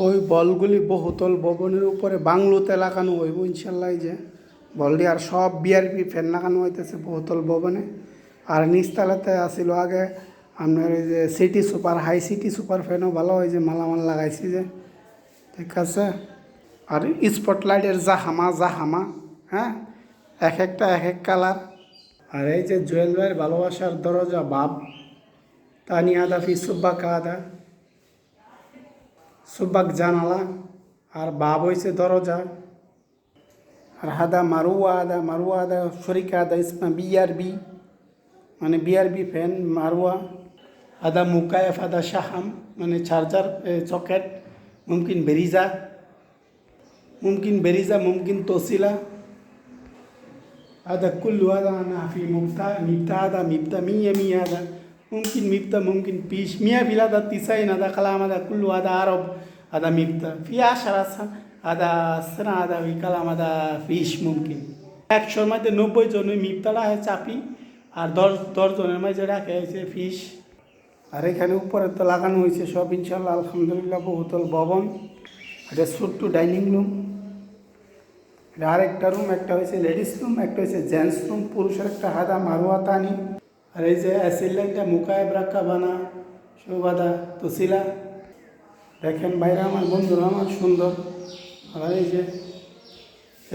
ওই বলগুলি বহুতল ভবনের উপরে বাংলোতে লাগানো হইব ইনশাল্লাহ। এই যে বলটি আর সব বিআরপি ফ্যান লাগানো হইতেছে বহুতল ভবনে। আর নিচতলাতে আসিল আগে আপনার এই যে city super high city super ফ্যানও ভালো হয় যে মালামাল লাগাইছি যে, ঠিক আছে। আর স্পটলাইটের জাহামা হ্যাঁ, এক একটা এক এক কালার। আর এই যে জুয়েল ভাইয়ের ভালোবাসার দরজা বাব তানি আদা ফি সুব্বাক আদা, সুব্বাক জানালা আর বাব হয়েছে দরজা। আর মারুয়া আদা শরিকা আদা ইসমা বিআরবি, মানে বিআরবি ফ্যান মারুয়া আদা মুকায়েফ আদা শাহাম, মানে চার্জার সকেট মুমকিন বেরিজা মুমকিন তসিলা আদা কুল্লু আদা নাফি মিফতা আদা মিফতা মিয়া আদা মুমকিন মিফতা মুমকিন পিস মিয়া বিলাদা তিসাইন আদা কালাম আদা কুল্লু আদা আরব আদা মিফতা ফি আশারাসা আদা সানা আদা ওই কালাম আদা ফিস মুমকিন। 100-র মধ্যে 90 জন ওই মিফতাটা হয় চাপি, আর 10 জনের মাঝে রাখা হয়েছে ফিস। আর এখানে উপরে তো লাগানো হয়েছে সব ইনশাল্লাহ আলহামদুলিল্লাহ বহুতল ভবন। এটা ছোট্ট ডাইনিং রুম, এটা আরেকটা রুম, একটা হয়েছে লেডিস রুম, একটা হয়েছে জেন্টস রুম, পুরুষের একটা হাদা মারুয়া তানি। আর এই যে অ্যাসিড লাইনটা মুকায়েব রাখা বানা শোবাদা তসিলা, দেখেন বাইরে আমার বন্ধুরা আমার সুন্দর। আর এই যে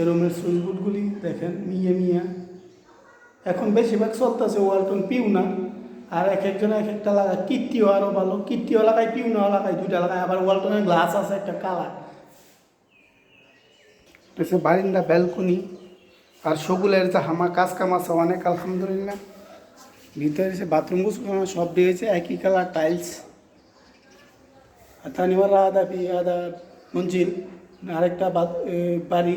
রুমের সুইচবোর্ডগুলি দেখেন মিয়া। এখন বেশিরভাগ চলতেছে ওয়ালটন পিউনা, আর এক একজনে এক একটা লাগায়। কীর্তিও আরও ভালো, কীর্তিও লাগায় পিউনাও লাগায়, দুইটা লাগায়। আবার ওয়ালটনের গ্লাস আছে একটা কালার। এসে বারিন্দা ব্যালকনি আর সগুলের যে হামা কাজ কাম আছে অনেক আলহামদুলিল্লাহ। ভিতরে এসে বাথরুম গুছানো সব দিয়েছে একই কালার টাইলস। আর তানিবার আদা মঞ্জিল, আরেকটা বাড়ি